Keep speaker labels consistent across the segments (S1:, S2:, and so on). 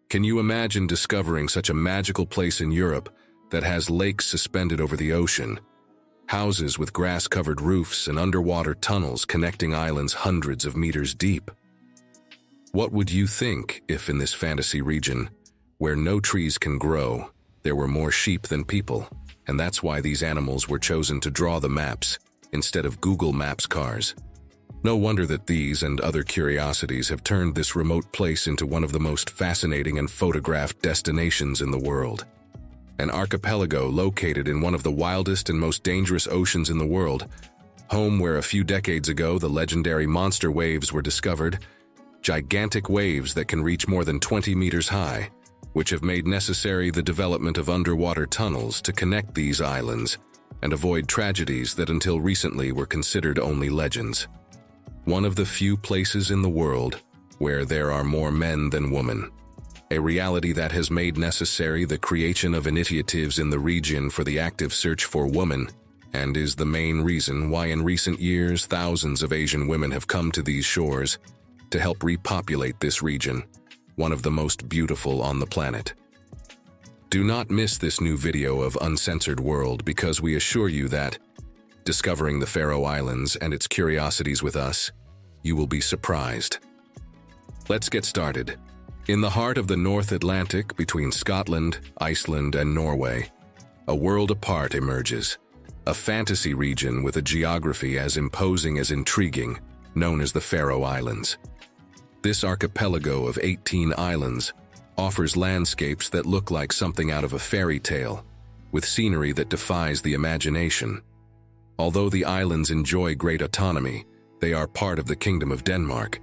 S1: Can you imagine discovering such a magical place in Europe that has lakes suspended over the ocean, houses with grass-covered roofs and underwater tunnels connecting islands hundreds of meters deep? What would you think if in this fantasy region, where no trees can grow, there were more sheep than people, and that's why these animals were chosen to draw the maps instead of Google Maps cars? No wonder that these and other curiosities have turned this remote place into one of the most fascinating and photographed destinations in the world. An archipelago located in one of the wildest and most dangerous oceans in the world, home where a few decades ago the legendary monster waves were discovered, gigantic waves that can reach more than 20 meters high, which have made necessary the development of underwater tunnels to connect these islands and avoid tragedies that until recently were considered only legends. One of the few places in the world where there are more men than women. A reality that has made necessary the creation of initiatives in the region for the active search for women, and is the main reason why in recent years thousands of Asian women have come to these shores to help repopulate this region, one of the most beautiful on the planet. Do not miss this new video of Uncensored World, because we assure you that, discovering the Faroe Islands and its curiosities with us, you will be surprised. Let's get started. In the heart of the North Atlantic, between Scotland, Iceland, and Norway, a world apart emerges. A fantasy region with a geography as imposing as intriguing, known as the Faroe Islands. This archipelago of 18 islands offers landscapes that look like something out of a fairy tale, with scenery that defies the imagination. Although the islands enjoy great autonomy, they are part of the Kingdom of Denmark,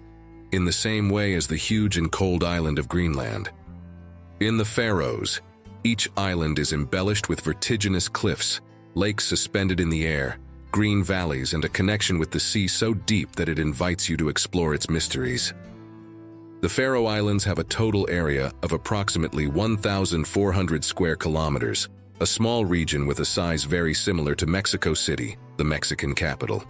S1: in the same way as the huge and cold island of Greenland. In the Faroes, each island is embellished with vertiginous cliffs, lakes suspended in the air, green valleys, and a connection with the sea so deep that it invites you to explore its mysteries. The Faroe Islands have a total area of approximately 1,400 square kilometers, a small region with a size very similar to Mexico City, the Mexican capital.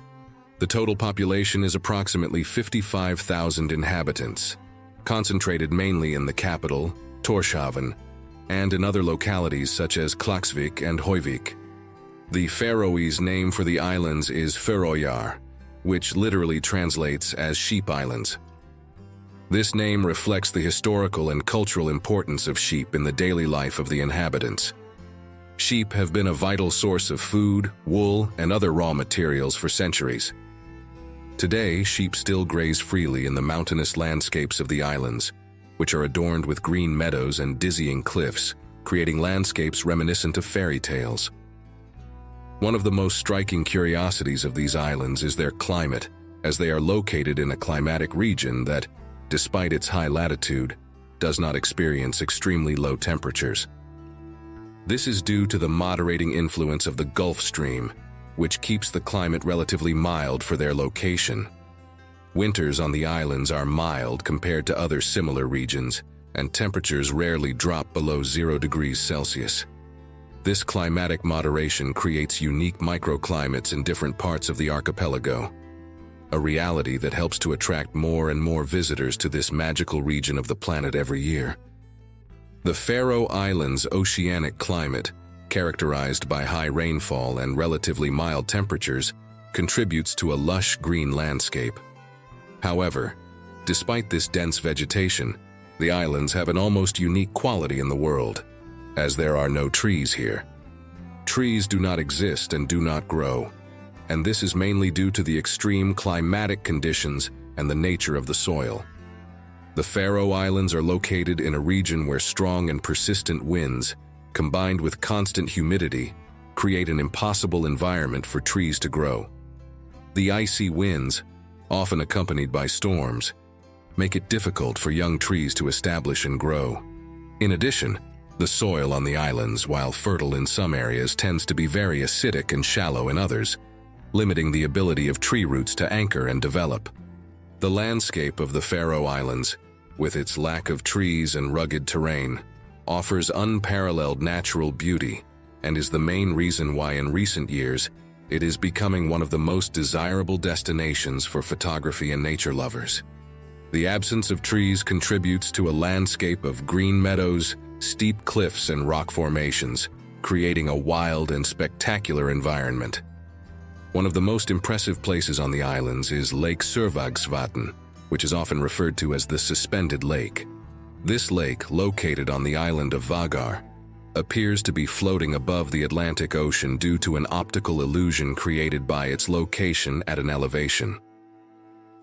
S1: The total population is approximately 55,000 inhabitants, concentrated mainly in the capital, Tórshavn, and in other localities such as Klaksvík and Hoyvík. The Faroese name for the islands is Føroyar, which literally translates as Sheep Islands. This name reflects the historical and cultural importance of sheep in the daily life of the inhabitants. Sheep have been a vital source of food, wool, and other raw materials for centuries. Today, sheep still graze freely in the mountainous landscapes of the islands, which are adorned with green meadows and dizzying cliffs, creating landscapes reminiscent of fairy tales. One of the most striking curiosities of these islands is their climate, as they are located in a climatic region that, despite its high latitude, does not experience extremely low temperatures. This is due to the moderating influence of the Gulf Stream, which keeps the climate relatively mild for their location. Winters on the islands are mild compared to other similar regions, and temperatures rarely drop below 0 degrees Celsius. This climatic moderation creates unique microclimates in different parts of the archipelago, a reality that helps to attract more and more visitors to this magical region of the planet every year. The Faroe Islands' oceanic climate, characterized by high rainfall and relatively mild temperatures, contributes to a lush green landscape. However, despite this dense vegetation, the islands have an almost unique quality in the world, as there are no trees here. Trees do not exist and do not grow, and this is mainly due to the extreme climatic conditions and the nature of the soil. The Faroe Islands are located in a region where strong and persistent winds, combined with constant humidity, create an impossible environment for trees to grow. The icy winds, often accompanied by storms, make it difficult for young trees to establish and grow. In addition, the soil on the islands, while fertile in some areas, tends to be very acidic and shallow in others, limiting the ability of tree roots to anchor and develop. The landscape of the Faroe Islands, with its lack of trees and rugged terrain, offers unparalleled natural beauty and is the main reason why in recent years it is becoming one of the most desirable destinations for photography and nature lovers. The absence of trees contributes to a landscape of green meadows, steep cliffs, and rock formations, creating a wild and spectacular environment. One of the most impressive places on the islands is Lake Sørvágsvatn, which is often referred to as the Suspended Lake. This lake, located on the island of Vágar, appears to be floating above the Atlantic Ocean due to an optical illusion created by its location at an elevation.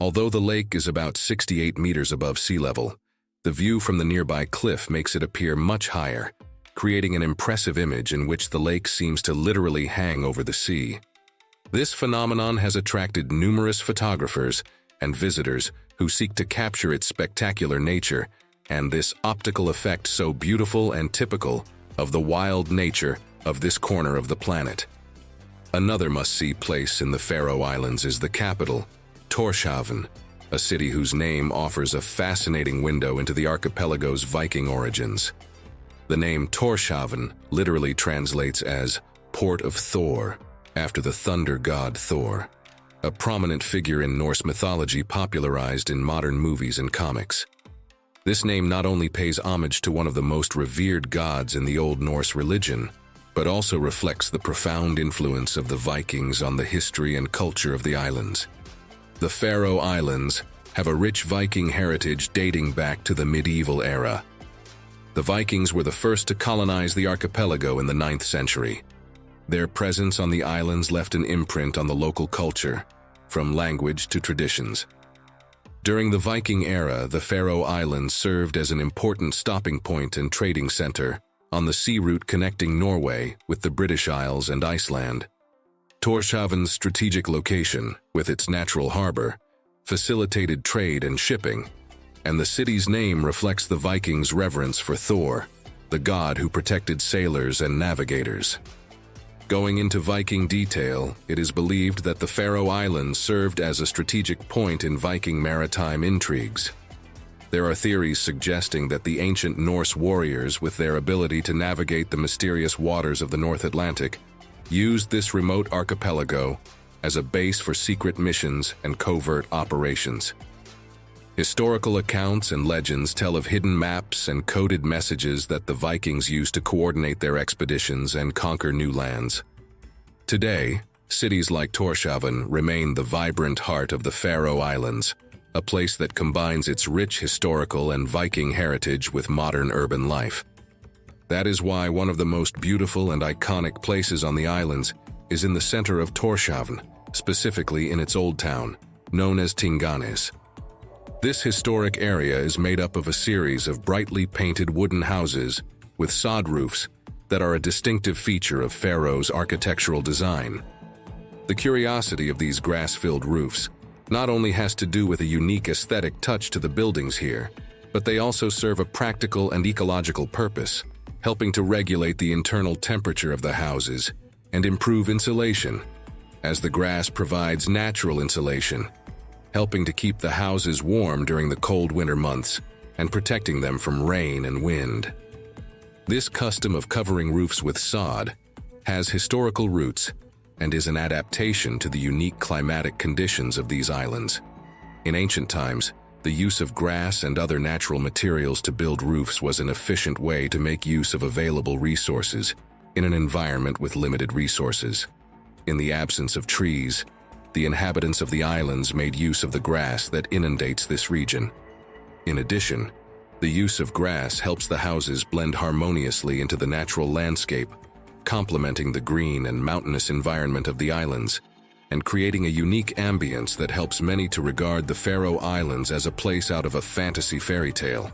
S1: Although the lake is about 68 meters above sea level, the view from the nearby cliff makes it appear much higher, creating an impressive image in which the lake seems to literally hang over the sea. This phenomenon has attracted numerous photographers and visitors who seek to capture its spectacular nature and this optical effect so beautiful and typical of the wild nature of this corner of the planet. Another must-see place in the Faroe Islands is the capital, Tórshavn, a city whose name offers a fascinating window into the archipelago's Viking origins. The name Tórshavn literally translates as Port of Thor, after the thunder god Thor, a prominent figure in Norse mythology popularized in modern movies and comics. This name not only pays homage to one of the most revered gods in the Old Norse religion, but also reflects the profound influence of the Vikings on the history and culture of the islands. The Faroe Islands have a rich Viking heritage dating back to the medieval era. The Vikings were the first to colonize the archipelago in the 9th century. Their presence on the islands left an imprint on the local culture, from language to traditions. During the Viking era, the Faroe Islands served as an important stopping point and trading center on the sea route connecting Norway with the British Isles and Iceland. Tórshavn's strategic location, with its natural harbor, facilitated trade and shipping, and the city's name reflects the Vikings' reverence for Thor, the god who protected sailors and navigators. Going into Viking detail, it is believed that the Faroe Islands served as a strategic point in Viking maritime intrigues. There are theories suggesting that the ancient Norse warriors, with their ability to navigate the mysterious waters of the North Atlantic, used this remote archipelago as a base for secret missions and covert operations. Historical accounts and legends tell of hidden maps and coded messages that the Vikings used to coordinate their expeditions and conquer new lands. Today, cities like Tórshavn remain the vibrant heart of the Faroe Islands, a place that combines its rich historical and Viking heritage with modern urban life. That is why one of the most beautiful and iconic places on the islands is in the center of Tórshavn, specifically in its old town, known as Tinganes. This historic area is made up of a series of brightly painted wooden houses with sod roofs that are a distinctive feature of Faroe's architectural design. The curiosity of these grass-filled roofs not only has to do with a unique aesthetic touch to the buildings here, but they also serve a practical and ecological purpose, helping to regulate the internal temperature of the houses and improve insulation, as the grass provides natural insulation, helping to keep the houses warm during the cold winter months and protecting them from rain and wind. This custom of covering roofs with sod has historical roots and is an adaptation to the unique climatic conditions of these islands. In ancient times, the use of grass and other natural materials to build roofs was an efficient way to make use of available resources in an environment with limited resources. In the absence of trees, the inhabitants of the islands made use of the grass that inundates this region. In addition, the use of grass helps the houses blend harmoniously into the natural landscape, complementing the green and mountainous environment of the islands, and creating a unique ambience that helps many to regard the Faroe Islands as a place out of a fantasy fairy tale.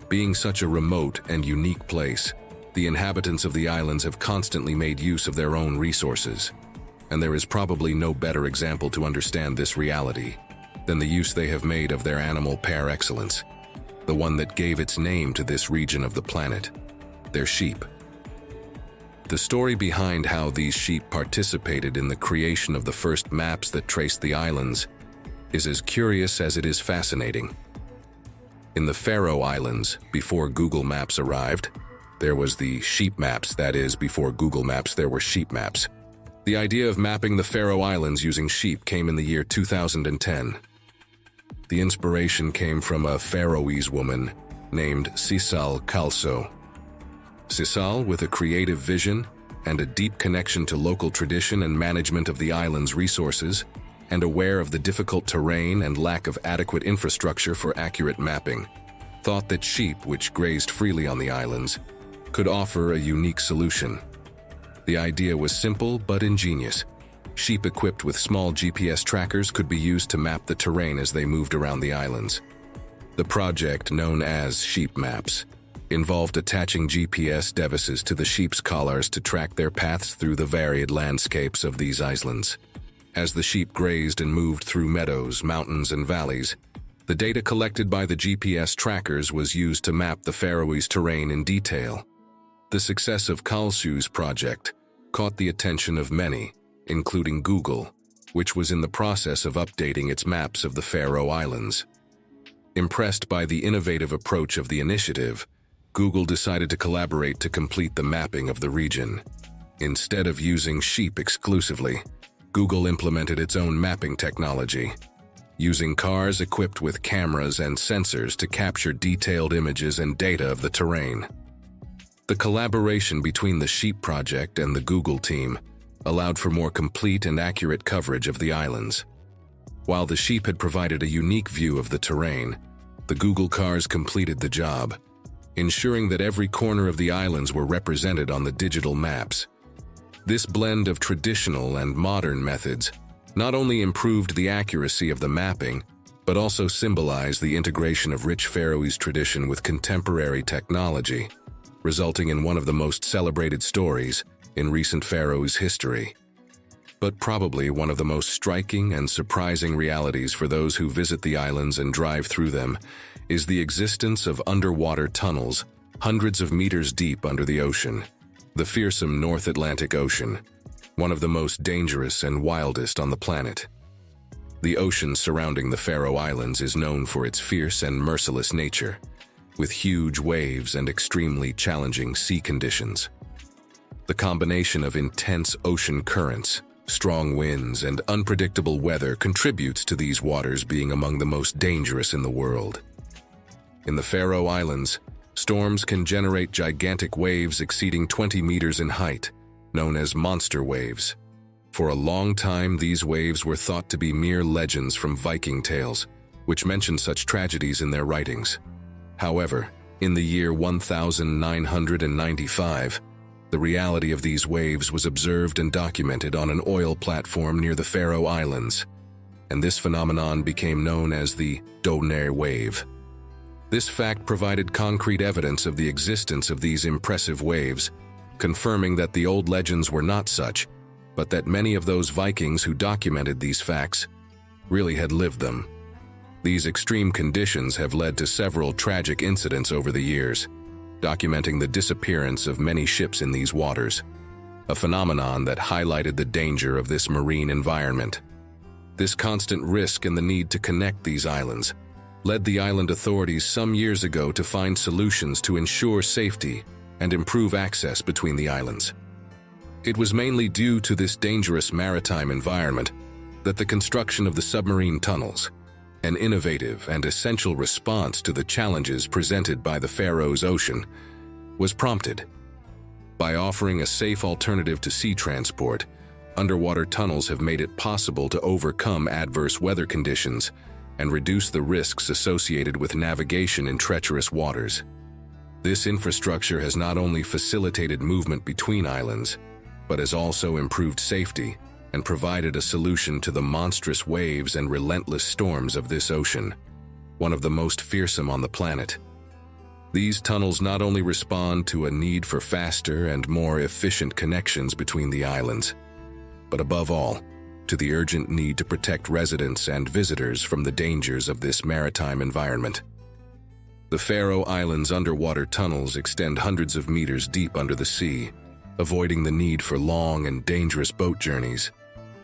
S1: Being such a remote and unique place, the inhabitants of the islands have constantly made use of their own resources, and there is probably no better example to understand this reality than the use they have made of their animal par excellence, the one that gave its name to this region of the planet, their sheep. The story behind how these sheep participated in the creation of the first maps that traced the islands is as curious as it is fascinating. In the Faroe Islands, before Google Maps arrived, there was the sheep maps, that is, before Google Maps there were sheep maps. The idea of mapping the Faroe Islands using sheep came in the year 2010. The inspiration came from a Faroese woman named Sissal Kalso. Sissal, with a creative vision and a deep connection to local tradition and management of the island's resources, and aware of the difficult terrain and lack of adequate infrastructure for accurate mapping, thought that sheep, which grazed freely on the islands, could offer a unique solution. The idea was simple but ingenious. Sheep equipped with small GPS trackers could be used to map the terrain as they moved around the islands. The project, known as Sheep Maps, involved attaching GPS devices to the sheep's collars to track their paths through the varied landscapes of these islands. As the sheep grazed and moved through meadows, mountains, and valleys, the data collected by the GPS trackers was used to map the Faroese terrain in detail. The success of Kalsu's project caught the attention of many, including Google, which was in the process of updating its maps of the Faroe Islands. Impressed by the innovative approach of the initiative, Google decided to collaborate to complete the mapping of the region. Instead of using sheep exclusively, Google implemented its own mapping technology, using cars equipped with cameras and sensors to capture detailed images and data of the terrain. The collaboration between the Sheep project and the Google team allowed for more complete and accurate coverage of the islands. While the sheep had provided a unique view of the terrain, the Google cars completed the job, ensuring that every corner of the islands were represented on the digital maps. This blend of traditional and modern methods not only improved the accuracy of the mapping, but also symbolized the integration of rich Faroese tradition with contemporary technology, resulting in one of the most celebrated stories in recent Faroese history. But probably one of the most striking and surprising realities for those who visit the islands and drive through them is the existence of underwater tunnels hundreds of meters deep under the ocean. The fearsome North Atlantic Ocean, one of the most dangerous and wildest on the planet. The ocean surrounding the Faroe Islands is known for its fierce and merciless nature, with huge waves and extremely challenging sea conditions. The combination of intense ocean currents, strong winds, and unpredictable weather contributes to these waters being among the most dangerous in the world. In the Faroe Islands, storms can generate gigantic waves exceeding 20 meters in height, known as monster waves. For a long time, these waves were thought to be mere legends from Viking tales, which mention such tragedies in their writings. However, in the year 1995, the reality of these waves was observed and documented on an oil platform near the Faroe Islands, and this phenomenon became known as the Doner wave. This fact provided concrete evidence of the existence of these impressive waves, confirming that the old legends were not such, but that many of those Vikings who documented these facts really had lived them. These extreme conditions have led to several tragic incidents over the years, documenting the disappearance of many ships in these waters, a phenomenon that highlighted the danger of this marine environment. This constant risk and the need to connect these islands led the island authorities some years ago to find solutions to ensure safety and improve access between the islands. It was mainly due to this dangerous maritime environment that the construction of the submarine tunnels, an innovative and essential response to the challenges presented by the Faroes Ocean, was prompted. By offering a safe alternative to sea transport, underwater tunnels have made it possible to overcome adverse weather conditions and reduce the risks associated with navigation in treacherous waters. This infrastructure has not only facilitated movement between islands, but has also improved safety and provided a solution to the monstrous waves and relentless storms of this ocean, one of the most fearsome on the planet. These tunnels not only respond to a need for faster and more efficient connections between the islands, but above all, to the urgent need to protect residents and visitors from the dangers of this maritime environment. The Faroe Islands' underwater tunnels extend hundreds of meters deep under the sea, avoiding the need for long and dangerous boat journeys,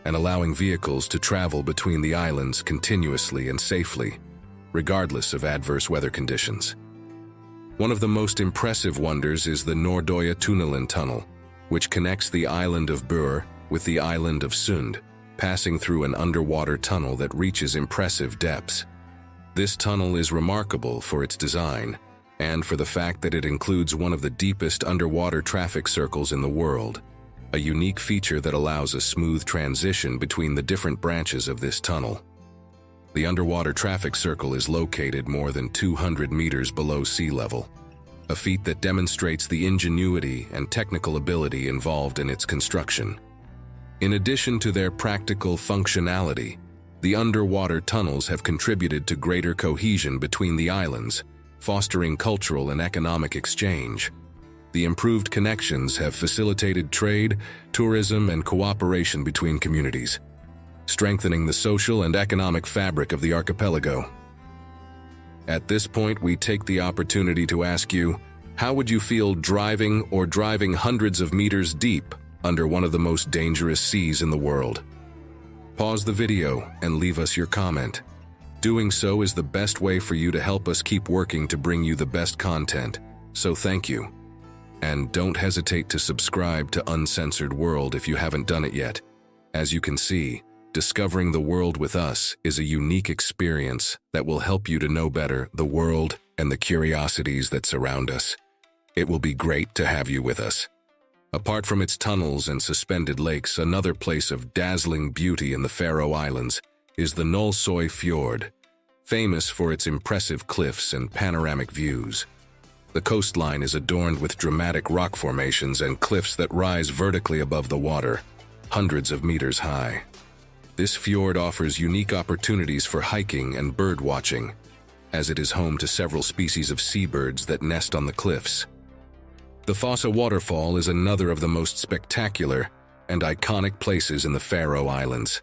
S1: and allowing vehicles to travel between the islands continuously and safely, regardless of adverse weather conditions. One of the most impressive wonders is the Nordøya Tunnel, which connects the island of Bur with the island of Sund, passing through an underwater tunnel that reaches impressive depths. This tunnel is remarkable for its design and for the fact that it includes one of the deepest underwater traffic circles in the world, a unique feature that allows a smooth transition between the different branches of this tunnel. The underwater traffic circle is located more than 200 meters below sea level, a feat that demonstrates the ingenuity and technical ability involved in its construction. In addition to their practical functionality, the underwater tunnels have contributed to greater cohesion between the islands, fostering cultural and economic exchange. The improved connections have facilitated trade, tourism, and cooperation between communities, strengthening the social and economic fabric of the archipelago. At this point, we take the opportunity to ask you, how would you feel driving hundreds of meters deep under one of the most dangerous seas in the world? Pause the video and leave us your comment. Doing so is the best way for you to help us keep working to bring you the best content, so thank you. And don't hesitate to subscribe to Uncensored World if you haven't done it yet. As you can see, discovering the world with us is a unique experience that will help you to know better the world and the curiosities that surround us. It will be great to have you with us. Apart from its tunnels and suspended lakes, another place of dazzling beauty in the Faroe Islands is the Undersea Fjord, famous for its impressive cliffs and panoramic views. The coastline is adorned with dramatic rock formations and cliffs that rise vertically above the water, hundreds of meters high. This fjord offers unique opportunities for hiking and bird watching, as it is home to several species of seabirds that nest on the cliffs. The Fossa waterfall is another of the most spectacular and iconic places in the Faroe Islands.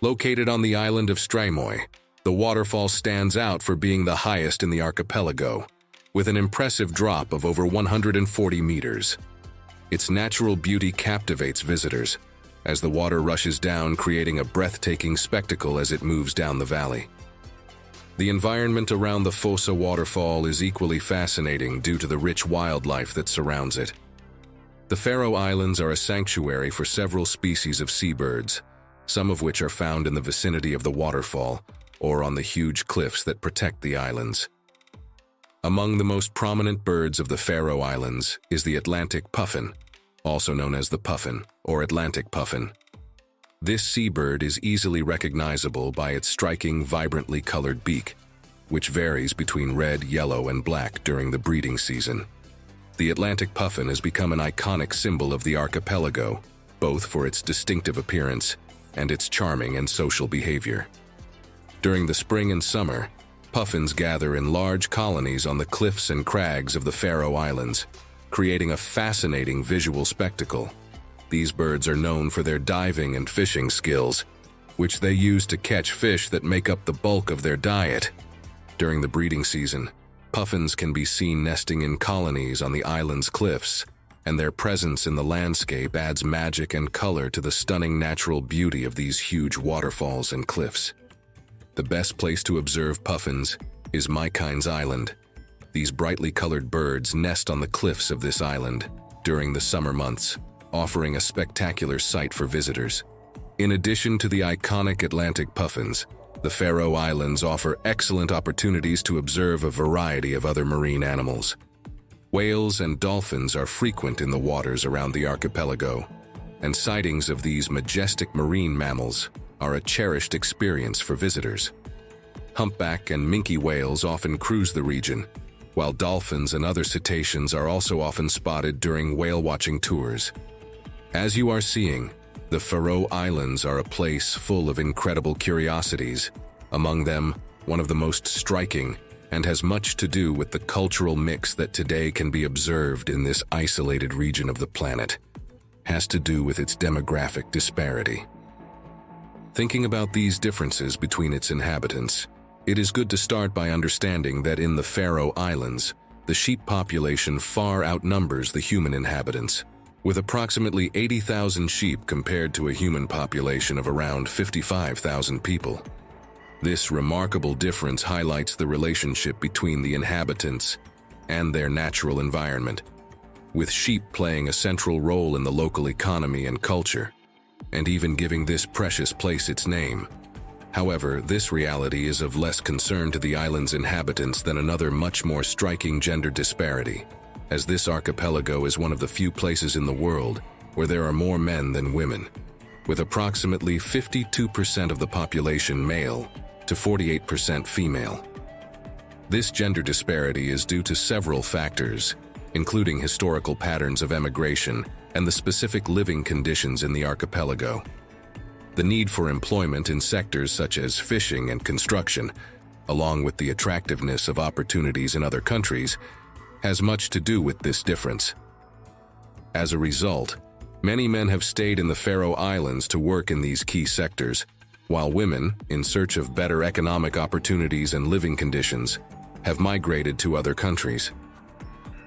S1: Located on the island of Streymoy, the waterfall stands out for being the highest in the archipelago, with an impressive drop of over 140 meters. Its natural beauty captivates visitors, as the water rushes down, creating a breathtaking spectacle as it moves down the valley. The environment around the Fossa waterfall is equally fascinating due to the rich wildlife that surrounds it. The Faroe Islands are a sanctuary for several species of seabirds, some of which are found in the vicinity of the waterfall or on the huge cliffs that protect the islands. Among the most prominent birds of the Faroe Islands is the Atlantic puffin, also known as the puffin or Atlantic puffin. This seabird is easily recognizable by its striking, vibrantly colored beak, which varies between red, yellow, and black during the breeding season. The Atlantic puffin has become an iconic symbol of the archipelago, both for its distinctive appearance and its charming and social behavior. During the spring and summer, puffins gather in large colonies on the cliffs and crags of the Faroe Islands, creating a fascinating visual spectacle. These birds are known for their diving and fishing skills, which they use to catch fish that make up the bulk of their diet. During the breeding season, puffins can be seen nesting in colonies on the island's cliffs, and their presence in the landscape adds magic and color to the stunning natural beauty of these huge waterfalls and cliffs. The best place to observe puffins is Mykin's Island. These brightly colored birds nest on the cliffs of this island during the summer months, offering a spectacular sight for visitors. In addition to the iconic Atlantic puffins, the Faroe Islands offer excellent opportunities to observe a variety of other marine animals. Whales and dolphins are frequent in the waters around the archipelago, and sightings of these majestic marine mammals are a cherished experience for visitors. Humpback and minke whales often cruise the region, while dolphins and other cetaceans are also often spotted during whale-watching tours. As you are seeing, the Faroe Islands are a place full of incredible curiosities, among them one of the most striking and has much to do with the cultural mix that today can be observed in this isolated region of the planet, has to do with its demographic disparity. Thinking about these differences between its inhabitants, it is good to start by understanding that in the Faroe Islands, the sheep population far outnumbers the human inhabitants, with approximately 80,000 sheep compared to a human population of around 55,000 people. This remarkable difference highlights the relationship between the inhabitants and their natural environment, with sheep playing a central role in the local economy and culture, and even giving this precious place its name. However, this reality is of less concern to the island's inhabitants than another much more striking gender disparity, as this archipelago is one of the few places in the world where there are more men than women, with approximately 52% of the population male to 48% female. This gender disparity is due to several factors, including historical patterns of emigration and the specific living conditions in the archipelago. The need for employment in sectors such as fishing and construction, along with the attractiveness of opportunities in other countries, has much to do with this difference. As a result, many men have stayed in the Faroe Islands to work in these key sectors, while women, in search of better economic opportunities and living conditions, have migrated to other countries.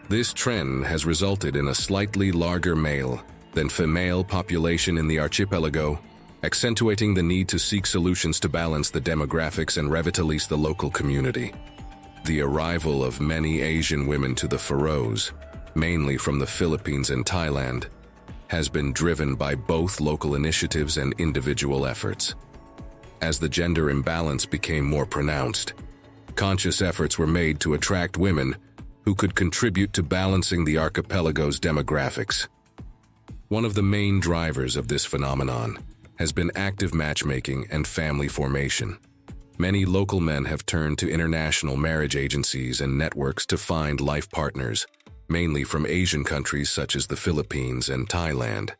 S1: This trend has resulted in a slightly larger male than female population in the archipelago, accentuating the need to seek solutions to balance the demographics and revitalize the local community. The arrival of many Asian women to the Faroes, mainly from the Philippines and Thailand, has been driven by both local initiatives and individual efforts. As the gender imbalance became more pronounced, conscious efforts were made to attract women who could contribute to balancing the archipelago's demographics. One of the main drivers of this phenomenon has been active matchmaking and family formation. Many local men have turned to international marriage agencies and networks to find life partners, mainly from Asian countries such as the Philippines and Thailand.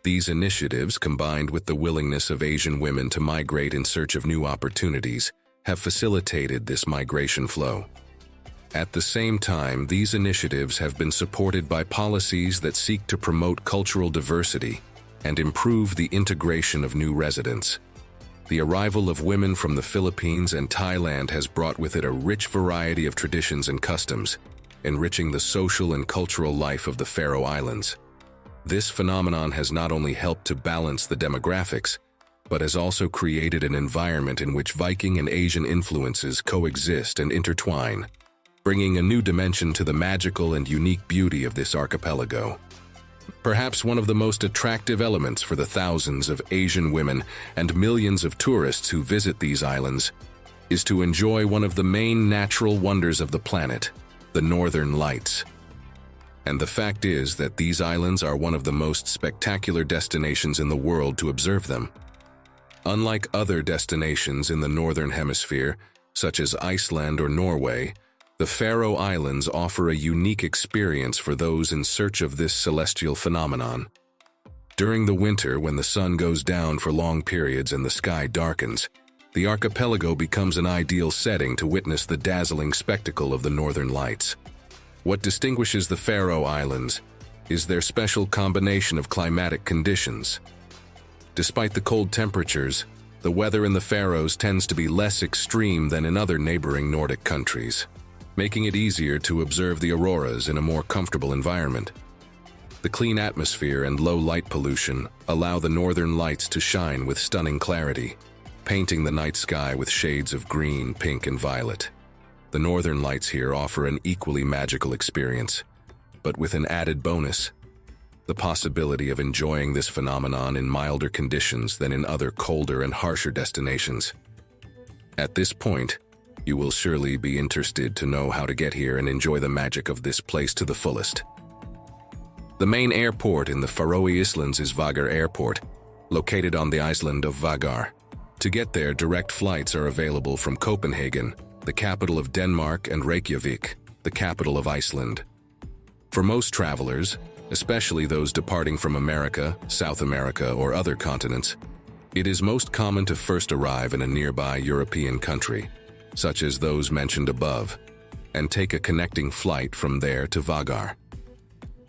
S1: These initiatives, combined with the willingness of Asian women to migrate in search of new opportunities, have facilitated this migration flow. At the same time, these initiatives have been supported by policies that seek to promote cultural diversity and improve the integration of new residents. The arrival of women from the Philippines and Thailand has brought with it a rich variety of traditions and customs, enriching the social and cultural life of the Faroe Islands. This phenomenon has not only helped to balance the demographics, but has also created an environment in which Viking and Asian influences coexist and intertwine, bringing a new dimension to the magical and unique beauty of this archipelago. Perhaps one of the most attractive elements for the thousands of Asian women and millions of tourists who visit these islands is to enjoy one of the main natural wonders of the planet, the Northern Lights. And the fact is that these islands are one of the most spectacular destinations in the world to observe them. Unlike other destinations in the Northern Hemisphere, such as Iceland or Norway, the Faroe Islands offer a unique experience for those in search of this celestial phenomenon. During the winter, when the sun goes down for long periods and the sky darkens, the archipelago becomes an ideal setting to witness the dazzling spectacle of the Northern Lights. What distinguishes the Faroe Islands is their special combination of climatic conditions. Despite the cold temperatures, the weather in the Faroes tends to be less extreme than in other neighboring Nordic countries, making it easier to observe the auroras in a more comfortable environment. The clean atmosphere and low light pollution allow the Northern Lights to shine with stunning clarity, painting the night sky with shades of green, pink, and violet. The Northern Lights here offer an equally magical experience, but with an added bonus: the possibility of enjoying this phenomenon in milder conditions than in other colder and harsher destinations. At this point, you will surely be interested to know how to get here and enjoy the magic of this place to the fullest. The main airport in the Faroe Islands is Vágar Airport, located on the island of Vágar. To get there, direct flights are available from Copenhagen, the capital of Denmark, and Reykjavik, the capital of Iceland. For most travelers, especially those departing from America, South America, or other continents, it is most common to first arrive in a nearby European country, such as those mentioned above, and take a connecting flight from there to Vágar.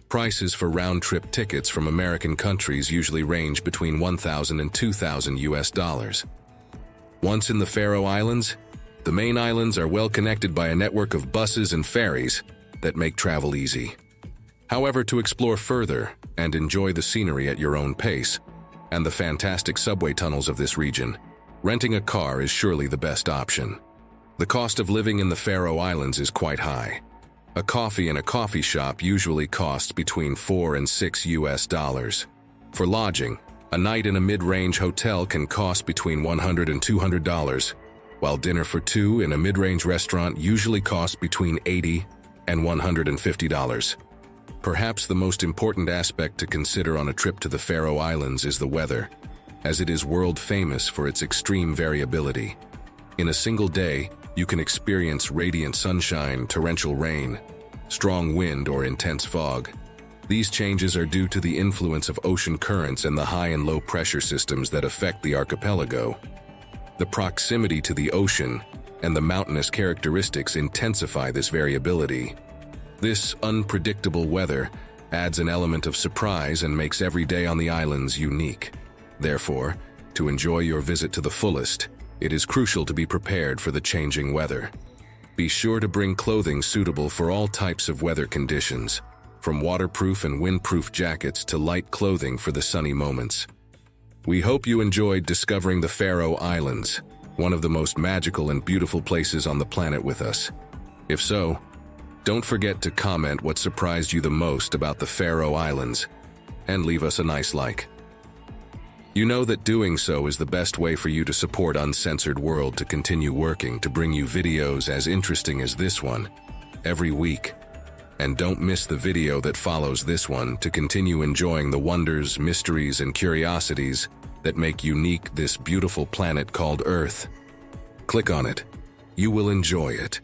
S1: Prices for round-trip tickets from American countries usually range between $1,000 and $2,000. Once in the Faroe Islands, the main islands are well connected by a network of buses and ferries that make travel easy. However, to explore further and enjoy the scenery at your own pace and the fantastic subway tunnels of this region, renting a car is surely the best option. The cost of living in the Faroe Islands is quite high. A coffee in a coffee shop usually costs between $4 and $6. For lodging, A night in a mid-range hotel can cost between $100 and $200, while dinner for two in a mid-range restaurant usually costs between $80 and $150. Perhaps the most important aspect to consider on a trip to the Faroe Islands is the weather, as it is world famous for its extreme variability. In a single day, you can experience radiant sunshine, torrential rain, strong wind, or intense fog. These changes are due to the influence of ocean currents and the high and low pressure systems that affect the archipelago. The proximity to the ocean and the mountainous characteristics intensify this variability. This unpredictable weather adds an element of surprise and makes every day on the islands unique. Therefore, to enjoy your visit to the fullest, it is crucial to be prepared for the changing weather. Be sure to bring clothing suitable for all types of weather conditions, from waterproof and windproof jackets to light clothing for the sunny moments. We hope you enjoyed discovering the Faroe Islands, one of the most magical and beautiful places on the planet with us. If so, don't forget to comment what surprised you the most about the Faroe Islands, and leave us a nice like. You know that doing so is the best way for you to support Uncensored World to continue working to bring you videos as interesting as this one every week. And don't miss the video that follows this one to continue enjoying the wonders, mysteries, and curiosities that make unique this beautiful planet called Earth. Click on it. You will enjoy it.